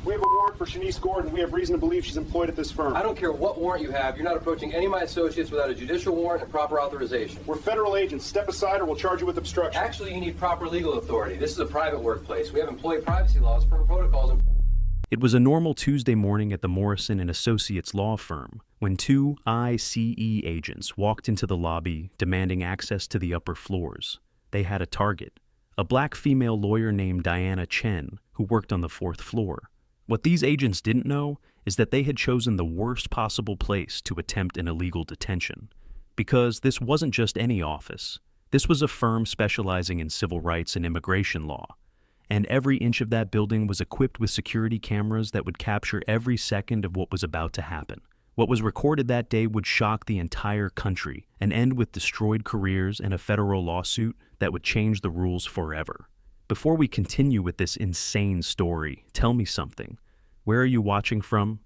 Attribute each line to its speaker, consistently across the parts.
Speaker 1: We have a warrant for Shanice Gordon. We have reason to believe she's employed at this firm.
Speaker 2: I don't care what warrant you have. You're not approaching any of my associates without a judicial warrant and proper authorization.
Speaker 1: We're federal agents. Step aside or we'll charge you with obstruction.
Speaker 2: Actually, you need proper legal authority. This is a private workplace. We have employee privacy laws, firm protocols, and...
Speaker 3: It was a normal Tuesday morning at the Morrison and Associates law firm when two ICE agents walked into the lobby demanding access to the upper floors. They had a target, a black female lawyer named Chen, who worked on the fourth floor. What these agents didn't know is that they had chosen the worst possible place to attempt an illegal detention. Because this wasn't just any office. This was a firm specializing in civil rights and immigration law. And every inch of that building was equipped with security cameras that would capture every second of what was about to happen. What was recorded that day would shock the entire country and end with destroyed careers and a federal lawsuit that would change the rules forever. Before we continue with this insane story, tell me something. Where are you watching from?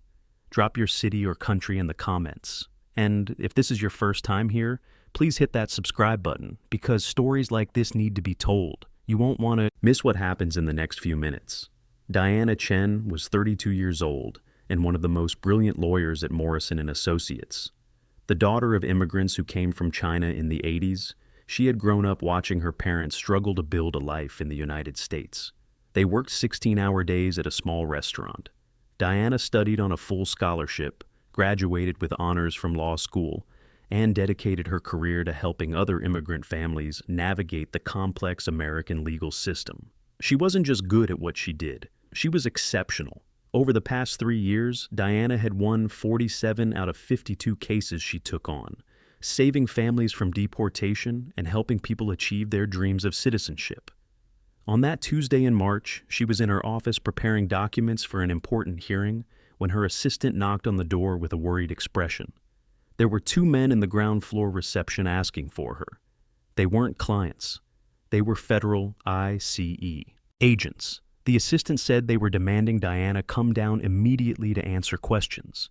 Speaker 3: Drop your city or country in the comments. And if this is your first time here, please hit that subscribe button because stories like this need to be told. You won't want to miss what happens in the next few minutes. Chen was 32 years old and one of the most brilliant lawyers at Morrison and Associates. The daughter of immigrants who came from China in the 80s, she had grown up watching her parents struggle to build a life in the United States. They worked 16-hour days at a small restaurant. Diana studied on a full scholarship, graduated with honors from law school, and dedicated her career to helping other immigrant families navigate the complex American legal system. She wasn't just good at what she did, she was exceptional. Over the past 3 years, Diana had won 47 out of 52 cases she took on, saving families from deportation and helping people achieve their dreams of citizenship. On that Tuesday in March, she was in her office preparing documents for an important hearing when her assistant knocked on the door with a worried expression. There were two men in the ground floor reception asking for her. They weren't clients. They were federal ICE agents. The assistant said they were demanding Diana come down immediately to answer questions.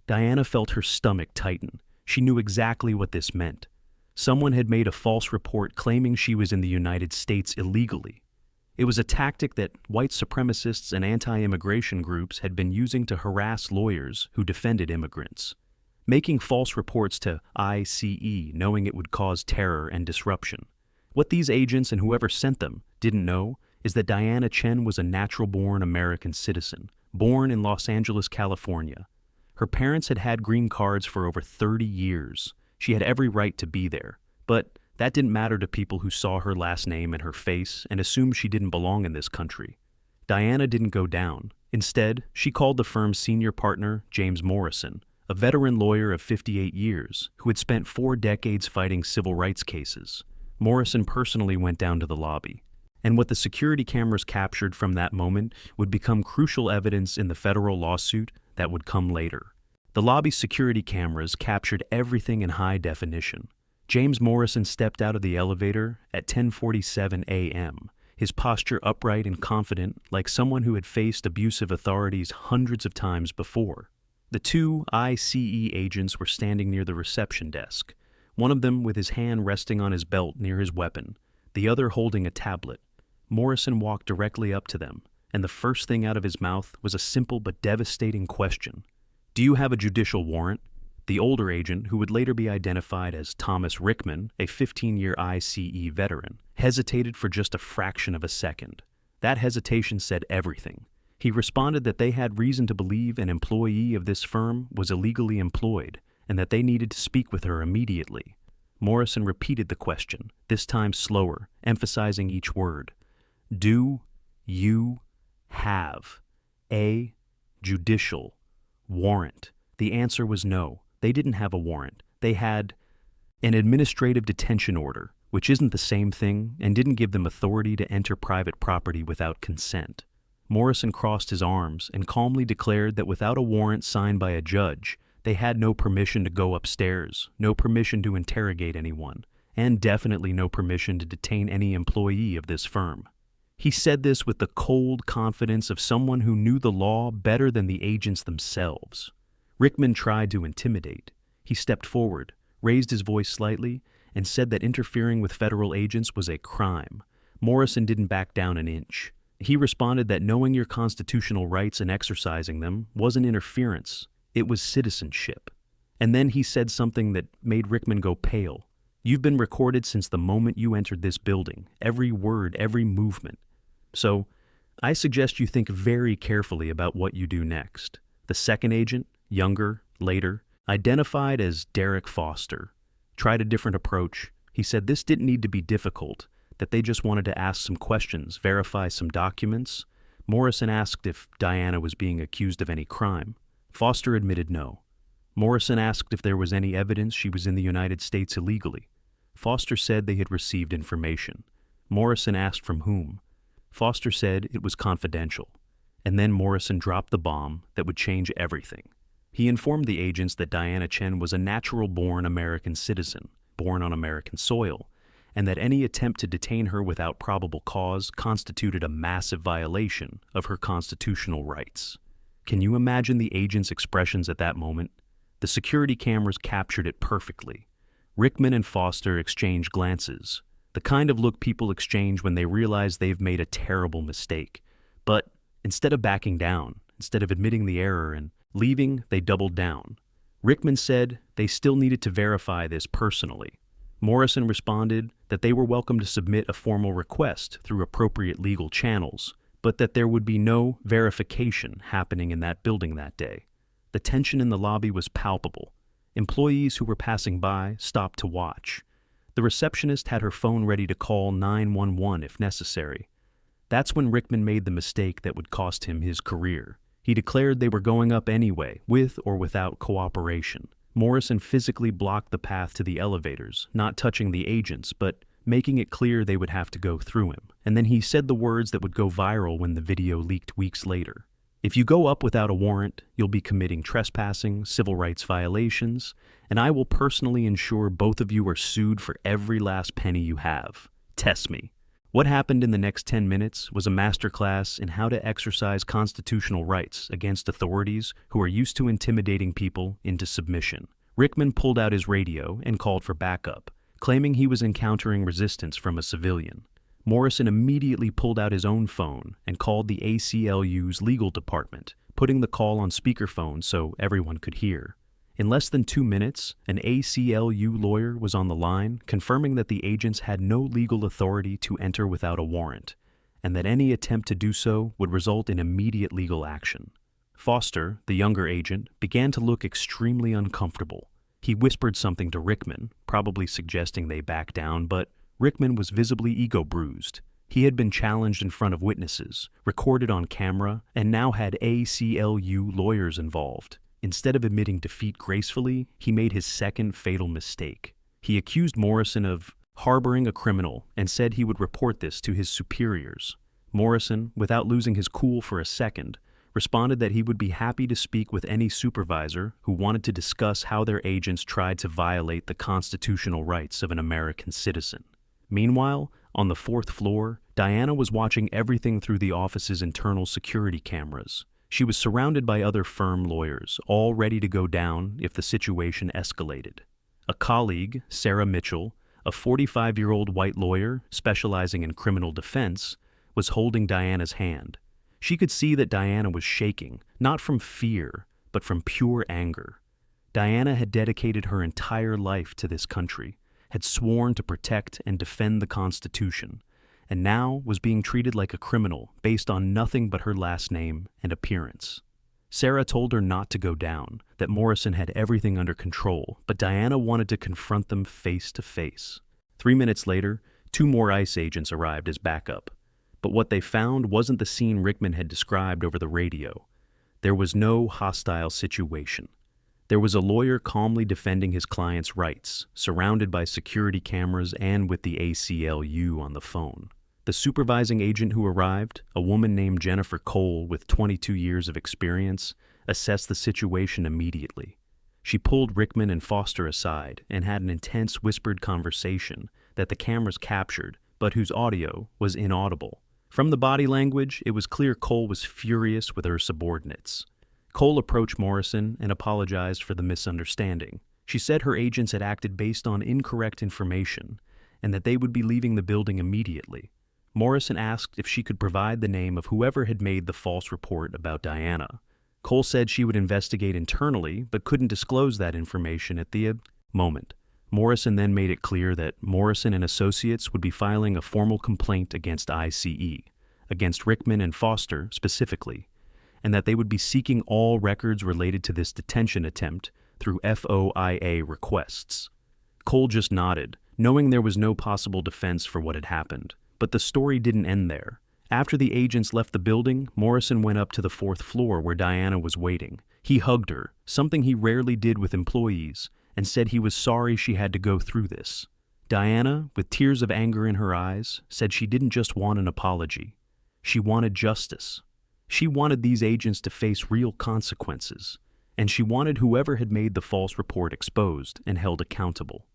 Speaker 3: Diana felt her stomach tighten. She knew exactly what this meant. Someone had made a false report claiming she was in the United States illegally. It was a tactic that white supremacists and anti-immigration groups had been using to harass lawyers who defended immigrants. Making false reports to ICE knowing it would cause terror and disruption. What these agents and whoever sent them didn't know is that Chen was a natural-born American citizen, born in Los Angeles, California. Her parents had had green cards for over 30 years. She had every right to be there, but that didn't matter to people who saw her last name and her face and assumed she didn't belong in this country. Diana didn't go down. Instead, she called the firm's senior partner, James Morrison, a veteran lawyer of 58 years who had spent 4 decades fighting civil rights cases. Morrison personally went down to the lobby. And what the security cameras captured from that moment would become crucial evidence in the federal lawsuit that would come later. The lobby security cameras captured everything in high definition. James Morrison stepped out of the elevator at 10:47 a.m., his posture upright and confident like someone who had faced abusive authorities hundreds of times before. The two ICE agents were standing near the reception desk, one of them with his hand resting on his belt near his weapon, the other holding a tablet. Morrison walked directly up to them, and the first thing out of his mouth was a simple but devastating question. "Do you have a judicial warrant?" The older agent, who would later be identified as Thomas Rickman, a 15-year ICE veteran, hesitated for just a fraction of a second. That hesitation said everything. He responded that they had reason to believe an employee of this firm was illegally employed and that they needed to speak with her immediately. Morrison repeated the question, this time slower, emphasizing each word. "Do you have a judicial warrant?" The answer was no. They didn't have a warrant. They had an administrative detention order, which isn't the same thing and didn't give them authority to enter private property without consent. Morrison crossed his arms and calmly declared that without a warrant signed by a judge, they had no permission to go upstairs, no permission to interrogate anyone, and definitely no permission to detain any employee of this firm. He said this with the cold confidence of someone who knew the law better than the agents themselves. Rickman tried to intimidate. He stepped forward, raised his voice slightly, and said that interfering with federal agents was a crime. Morrison didn't back down an inch. He responded that knowing your constitutional rights and exercising them wasn't interference, it was citizenship. And then he said something that made Rickman go pale. You've been recorded since the moment you entered this building, every word, every movement. So, I suggest you think very carefully about what you do next. The second agent, younger, later, identified as Derek Foster, tried a different approach. He said this didn't need to be difficult, that they just wanted to ask some questions, verify some documents. Morrison asked if Diana was being accused of any crime. Foster admitted no. Morrison asked if there was any evidence she was in the United States illegally. Foster said they had received information. Morrison asked from whom. Foster said it was confidential. And then Morrison dropped the bomb that would change everything. He informed the agents that Diana Chen was a natural-born American citizen, born on American soil, and that any attempt to detain her without probable cause constituted a massive violation of her constitutional rights. Can you imagine the agents' expressions at that moment? The security cameras captured it perfectly. Rickman and Foster exchanged glances, the kind of look people exchange when they realize they've made a terrible mistake. But instead of backing down, instead of admitting the error and leaving, they doubled down. Rickman said they still needed to verify this personally. Morrison responded that they were welcome to submit a formal request through appropriate legal channels, but that there would be no verification happening in that building that day. The tension in the lobby was palpable. Employees who were passing by stopped to watch. The receptionist had her phone ready to call 911 if necessary. That's when Rickman made the mistake that would cost him his career. He declared they were going up anyway, with or without cooperation. Morrison physically blocked the path to the elevators, not touching the agents, but making it clear they would have to go through him. And then he said the words that would go viral when the video leaked weeks later. If you go up without a warrant, you'll be committing trespassing, civil rights violations, and I will personally ensure both of you are sued for every last penny you have. Test me. What happened in the next 10 minutes was a masterclass in how to exercise constitutional rights against authorities who are used to intimidating people into submission. Rickman pulled out his radio and called for backup, claiming he was encountering resistance from a civilian. Morrison immediately pulled out his own phone and called the ACLU's legal department, putting the call on speakerphone so everyone could hear. In less than 2 minutes, an ACLU lawyer was on the line, confirming that the agents had no legal authority to enter without a warrant, and that any attempt to do so would result in immediate legal action. Foster, the younger agent, began to look extremely uncomfortable. He whispered something to Rickman, probably suggesting they back down, but Rickman was visibly ego-bruised. He had been challenged in front of witnesses, recorded on camera, and now had ACLU lawyers involved. Instead of admitting defeat gracefully, he made his second fatal mistake. He accused Morrison of harboring a criminal and said he would report this to his superiors. Morrison, without losing his cool for a second, responded that he would be happy to speak with any supervisor who wanted to discuss how their agents tried to violate the constitutional rights of an American citizen. Meanwhile, on the 4th floor, Diana was watching everything through the office's internal security cameras. She was surrounded by other firm lawyers, all ready to go down if the situation escalated. A colleague, Sarah Mitchell, a 45-year-old white lawyer specializing in criminal defense, was holding Diana's hand. She could see that Diana was shaking, not from fear, but from pure anger. Diana had dedicated her entire life to this country, had sworn to protect and defend the Constitution, and now was being treated like a criminal based on nothing but her last name and appearance. Sarah told her not to go down, that Morrison had everything under control, but Diana wanted to confront them face to face. 3 minutes later, 2 more ICE agents arrived as backup. But what they found wasn't the scene Rickman had described over the radio. There was no hostile situation. There was a lawyer calmly defending his client's rights, surrounded by security cameras and with the ACLU on the phone. The supervising agent who arrived, a woman named Jennifer Cole with 22 years of experience, assessed the situation immediately. She pulled Rickman and Foster aside and had an intense whispered conversation that the cameras captured, but whose audio was inaudible. From the body language, it was clear Cole was furious with her subordinates. Cole approached Morrison and apologized for the misunderstanding. She said her agents had acted based on incorrect information and that they would be leaving the building immediately. Morrison asked if she could provide the name of whoever had made the false report about Diana. Cole said she would investigate internally, but couldn't disclose that information at the moment. Morrison then made it clear that Morrison and Associates would be filing a formal complaint against ICE, against Rickman and Foster specifically, and that they would be seeking all records related to this detention attempt through FOIA requests. Cole just nodded, knowing there was no possible defense for what had happened. But the story didn't end there. After the agents left the building, Morrison went up to the 4th floor where Diana was waiting. He hugged her, something he rarely did with employees, and said he was sorry she had to go through this. Diana, with tears of anger in her eyes, said she didn't just want an apology. She wanted justice. She wanted these agents to face real consequences, and she wanted whoever had made the false report exposed and held accountable.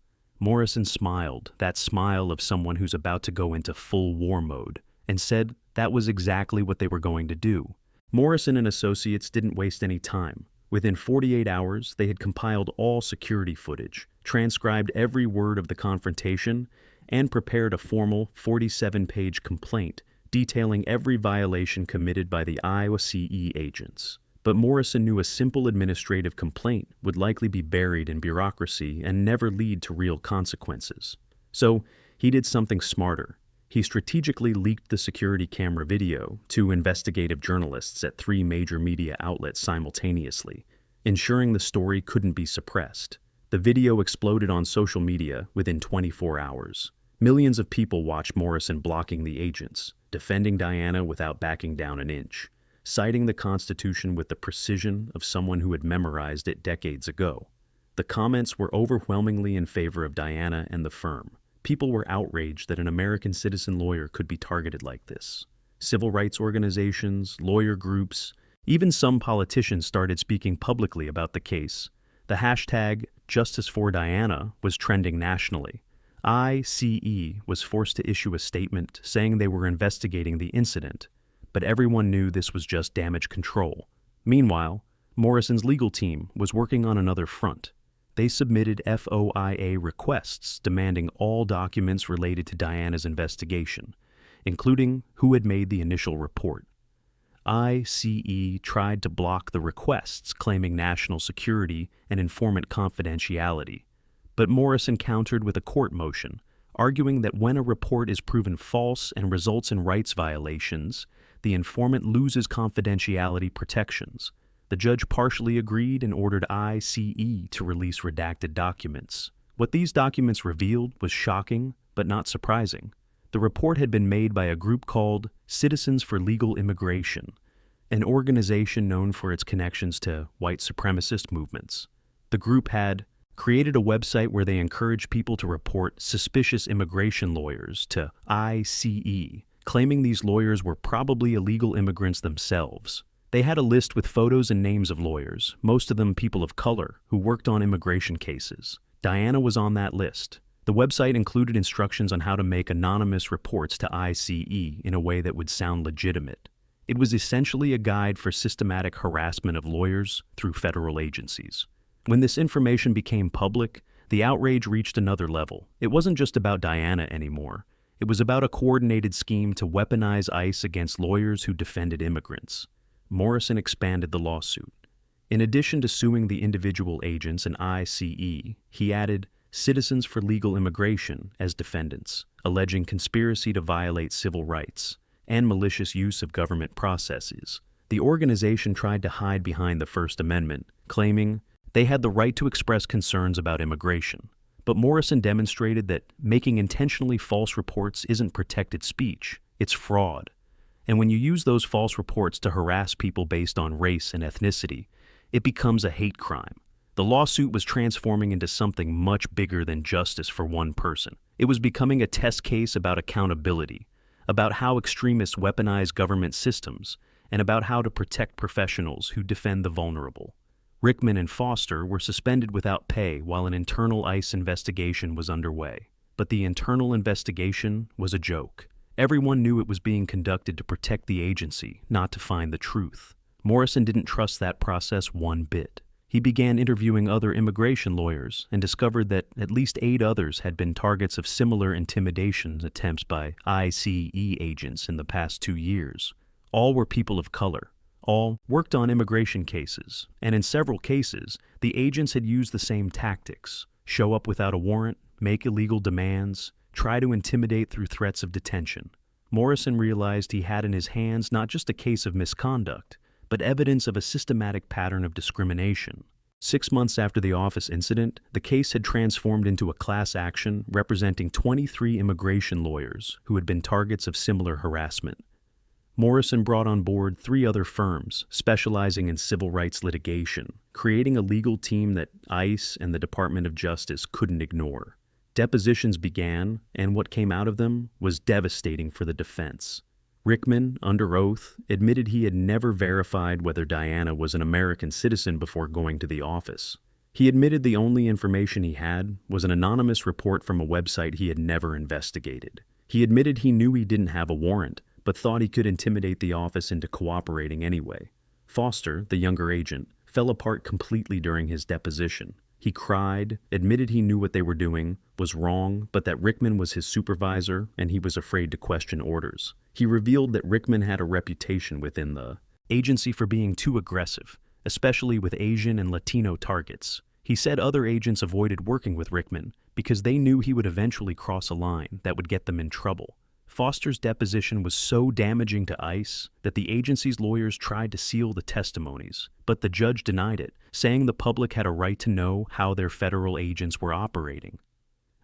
Speaker 3: Morrison smiled, that smile of someone who's about to go into full war mode, and said that was exactly what they were going to do. Morrison and Associates didn't waste any time. Within 48 hours, they had compiled all security footage, transcribed every word of the confrontation, and prepared a formal 47-page complaint detailing every violation committed by the Iowa CE agents. But Morrison knew a simple administrative complaint would likely be buried in bureaucracy and never lead to real consequences. So he did something smarter. He strategically leaked the security camera video to investigative journalists at 3 major media outlets simultaneously, ensuring the story couldn't be suppressed. The video exploded on social media within 24 hours. Millions of people watched Morrison blocking the agents, defending Diana without backing down an inch, citing the Constitution with the precision of someone who had memorized it decades ago. The comments were overwhelmingly in favor of Diana and the firm. People were outraged that an American citizen lawyer could be targeted like this. Civil rights organizations, lawyer groups, even some politicians started speaking publicly about the case. The hashtag #JusticeForDiana was trending nationally. ICE was forced to issue a statement saying they were investigating the incident, but everyone knew this was just damage control. Meanwhile, Morrison's legal team was working on another front. They submitted FOIA requests demanding all documents related to Diana's investigation, including who had made the initial report. ICE tried to block the requests, claiming national security and informant confidentiality. But Morrison countered with a court motion, arguing that when a report is proven false and results in rights violations, the informant loses confidentiality protections. The judge partially agreed and ordered ICE to release redacted documents. What these documents revealed was shocking, but not surprising. The report had been made by a group called Citizens for Legal Immigration, an organization known for its connections to white supremacist movements. The group had created a website where they encouraged people to report suspicious immigration lawyers to ICE, claiming these lawyers were probably illegal immigrants themselves. They had a list with photos and names of lawyers, most of them people of color, who worked on immigration cases. Diana was on that list. The website included instructions on how to make anonymous reports to ICE in a way that would sound legitimate. It was essentially a guide for systematic harassment of lawyers through federal agencies. When this information became public, the outrage reached another level. It wasn't just about Diana anymore. It was about a coordinated scheme to weaponize ICE against lawyers who defended immigrants. Morrison expanded the lawsuit. In addition to suing the individual agents and ICE, he added Citizens for Legal Immigration as defendants, alleging conspiracy to violate civil rights and malicious use of government processes. The organization tried to hide behind the First Amendment, claiming they had the right to express concerns about immigration. But Morrison demonstrated that making intentionally false reports isn't protected speech, it's fraud. And when you use those false reports to harass people based on race and ethnicity, it becomes a hate crime. The lawsuit was transforming into something much bigger than justice for one person. It was becoming a test case about accountability, about how extremists weaponize government systems, and about how to protect professionals who defend the vulnerable. Rickman and Foster were suspended without pay while an internal ICE investigation was underway. But the internal investigation was a joke. Everyone knew it was being conducted to protect the agency, not to find the truth. Morrison didn't trust that process one bit. He began interviewing other immigration lawyers and discovered that at least 8 others had been targets of similar intimidation attempts by ICE agents in the past 2 years. All were people of color. All worked on immigration cases, and in several cases, the agents had used the same tactics: show up without a warrant, make illegal demands, try to intimidate through threats of detention. Morrison realized he had in his hands not just a case of misconduct, but evidence of a systematic pattern of discrimination. 6 months after the office incident, the case had transformed into a class action representing 23 immigration lawyers who had been targets of similar harassment. Morrison brought on board 3 other firms specializing in civil rights litigation, creating a legal team that ICE and the Department of Justice couldn't ignore. Depositions began, and what came out of them was devastating for the defense. Rickman, under oath, admitted he had never verified whether Diana was an American citizen before going to the office. He admitted the only information he had was an anonymous report from a website he had never investigated. He admitted he knew he didn't have a warrant, but thought he could intimidate the office into cooperating anyway. Foster, the younger agent, fell apart completely during his deposition. He cried, admitted he knew what they were doing, was wrong, but that Rickman was his supervisor and he was afraid to question orders. He revealed that Rickman had a reputation within the agency for being too aggressive, especially with Asian and Latino targets. He said other agents avoided working with Rickman because they knew he would eventually cross a line that would get them in trouble. Foster's deposition was so damaging to ICE that the agency's lawyers tried to seal the testimonies, but the judge denied it, saying the public had a right to know how their federal agents were operating.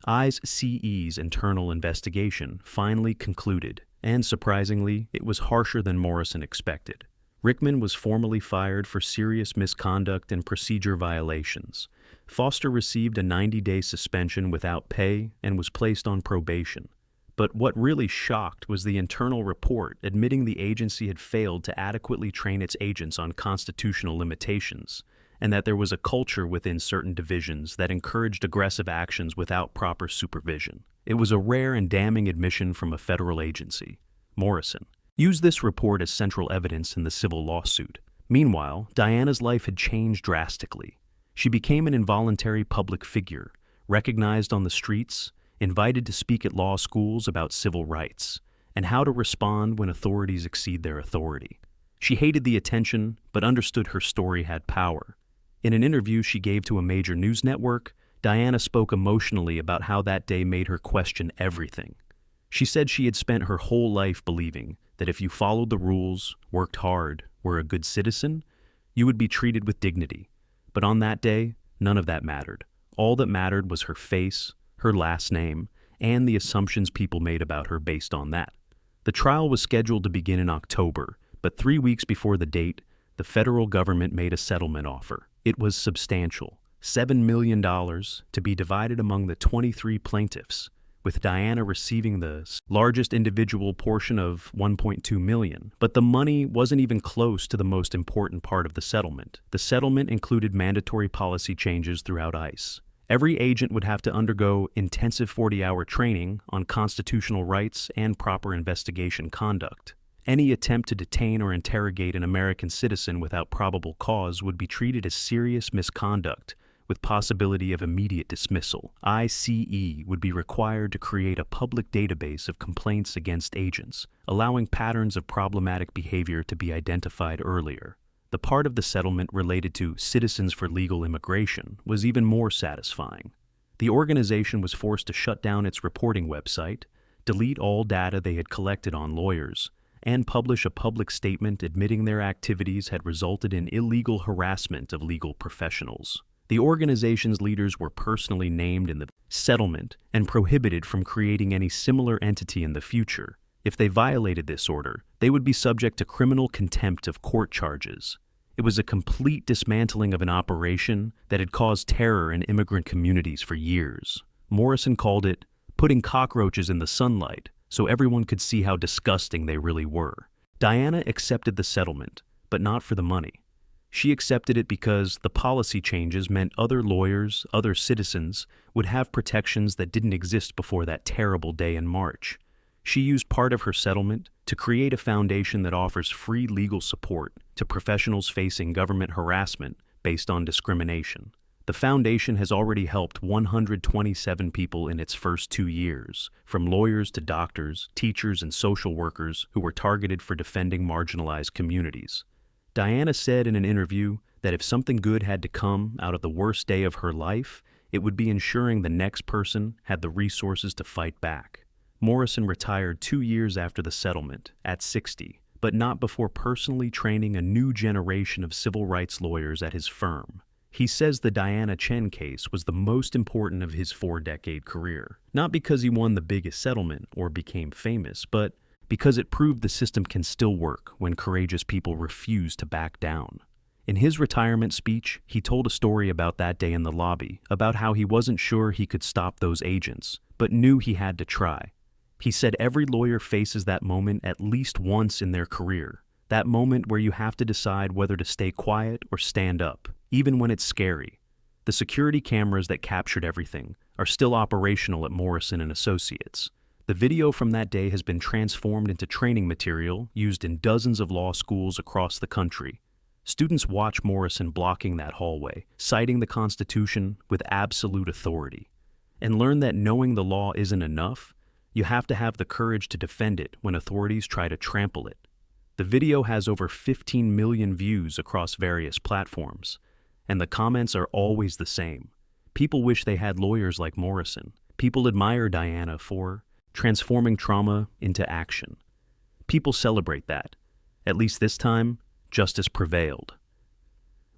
Speaker 3: ICE's internal investigation finally concluded, and surprisingly, it was harsher than Morrison expected. Rickman was formally fired for serious misconduct and procedure violations. Foster received a 90-day suspension without pay and was placed on probation. But what really shocked was the internal report admitting the agency had failed to adequately train its agents on constitutional limitations, and that there was a culture within certain divisions that encouraged aggressive actions without proper supervision. It was a rare and damning admission from a federal agency. Morrison used this report as central evidence in the civil lawsuit. Meanwhile, Diana's life had changed drastically. She became an involuntary public figure, recognized on the streets, invited to speak at law schools about civil rights, and how to respond when authorities exceed their authority. She hated the attention, but understood her story had power. In an interview she gave to a major news network, Diana spoke emotionally about how that day made her question everything. She said she had spent her whole life believing that if you followed the rules, worked hard, were a good citizen, you would be treated with dignity. But on that day, none of that mattered. All that mattered was her face, her last name, and the assumptions people made about her based on that. The trial was scheduled to begin in October, but 3 weeks before the date, the federal government made a settlement offer. It was substantial, $7 million to be divided among the 23 plaintiffs, with Diana receiving the largest individual portion of $1.2 million. But the money wasn't even close to the most important part of the settlement. The settlement included mandatory policy changes throughout ICE. Every agent would have to undergo intensive 40-hour training on constitutional rights and proper investigation conduct. Any attempt to detain or interrogate an American citizen without probable cause would be treated as serious misconduct, with possibility of immediate dismissal. ICE would be required to create a public database of complaints against agents, allowing patterns of problematic behavior to be identified earlier. The part of the settlement related to Citizens for Legal Immigration was even more satisfying. The organization was forced to shut down its reporting website, delete all data they had collected on lawyers, and publish a public statement admitting their activities had resulted in illegal harassment of legal professionals. The organization's leaders were personally named in the settlement and prohibited from creating any similar entity in the future. If they violated this order, they would be subject to criminal contempt of court charges. It was a complete dismantling of an operation that had caused terror in immigrant communities for years. Morrison called it putting cockroaches in the sunlight so everyone could see how disgusting they really were. Diana accepted the settlement, but not for the money. She accepted it because the policy changes meant other lawyers, other citizens, would have protections that didn't exist before that terrible day in March. She used part of her settlement to create a foundation that offers free legal support to professionals facing government harassment based on discrimination. The foundation has already helped 127 people in its first 2 years, from lawyers to doctors, teachers, and social workers who were targeted for defending marginalized communities. Diana said in an interview that if something good had to come out of the worst day of her life, it would be ensuring the next person had the resources to fight back. Morrison retired 2 years after the settlement, at 60, but not before personally training a new generation of civil rights lawyers at his firm. He says the Diana Chen case was the most important of his 4-decade career, not because he won the biggest settlement or became famous, but because it proved the system can still work when courageous people refuse to back down. In his retirement speech, he told a story about that day in the lobby, about how he wasn't sure he could stop those agents, but knew he had to try. He said every lawyer faces that moment at least once in their career, that moment where you have to decide whether to stay quiet or stand up, even when it's scary. The security cameras that captured everything are still operational at Morrison & Associates. The video from that day has been transformed into training material used in dozens of law schools across the country. Students watch Morrison blocking that hallway, citing the Constitution with absolute authority, and learn that knowing the law isn't enough. You have to have the courage to defend it when authorities try to trample it. The video has over 15 million views across various platforms, and the comments are always the same. People wish they had lawyers like Morrison. People admire Diana for transforming trauma into action. People celebrate that. At least this time, justice prevailed.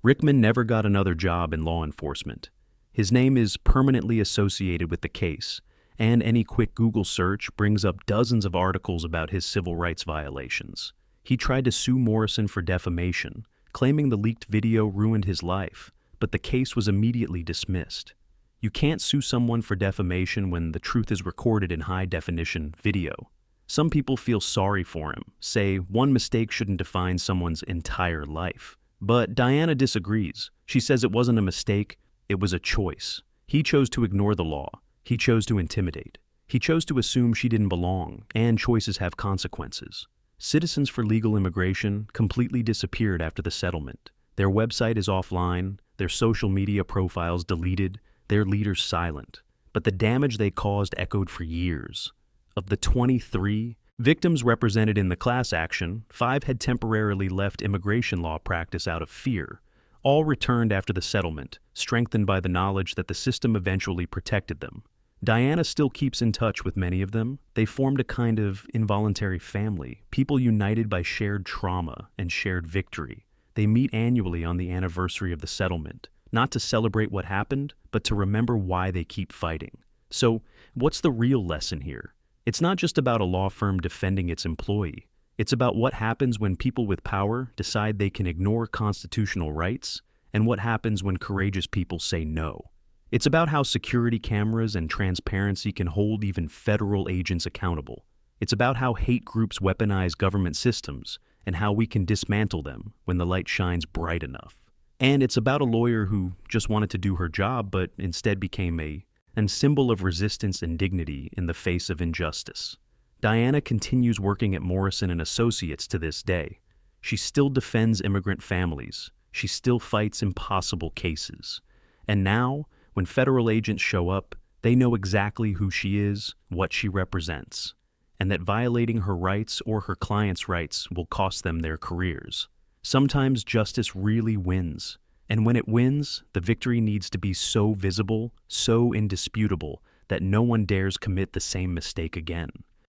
Speaker 3: Rickman never got another job in law enforcement. His name is permanently associated with the case, and any quick Google search brings up dozens of articles about his civil rights violations. He tried to sue Morrison for defamation, claiming the leaked video ruined his life, but the case was immediately dismissed. You can't sue someone for defamation when the truth is recorded in high-definition video. Some people feel sorry for him, say one mistake shouldn't define someone's entire life. But Diana disagrees. She says it wasn't a mistake, it was a choice. He chose to ignore the law. He chose to intimidate. He chose to assume she didn't belong, and choices have consequences. Citizens for Legal Immigration completely disappeared after the settlement. Their website is offline, their social media profiles deleted, their leaders silent. But the damage they caused echoed for years. Of the 23 victims represented in the class action, 5 had temporarily left immigration law practice out of fear. All returned after the settlement, strengthened by the knowledge that the system eventually protected them. Diana still keeps in touch with many of them. They formed a kind of involuntary family, people united by shared trauma and shared victory. They meet annually on the anniversary of the settlement, not to celebrate what happened, but to remember why they keep fighting. So, what's the real lesson here? It's not just about a law firm defending its employee. It's about what happens when people with power decide they can ignore constitutional rights, and what happens when courageous people say no. It's about how security cameras and transparency can hold even federal agents accountable. It's about how hate groups weaponize government systems, and how we can dismantle them when the light shines bright enough. And it's about a lawyer who just wanted to do her job, but instead became a symbol of resistance and dignity in the face of injustice. Diana continues working at Morrison & Associates to this day. She still defends immigrant families. She still fights impossible cases. And now, when federal agents show up, they know exactly who she is, what she represents, and that violating her rights or her clients' rights will cost them their careers. Sometimes justice really wins. And when it wins, the victory needs to be so visible, so indisputable, that no one dares commit the same mistake again.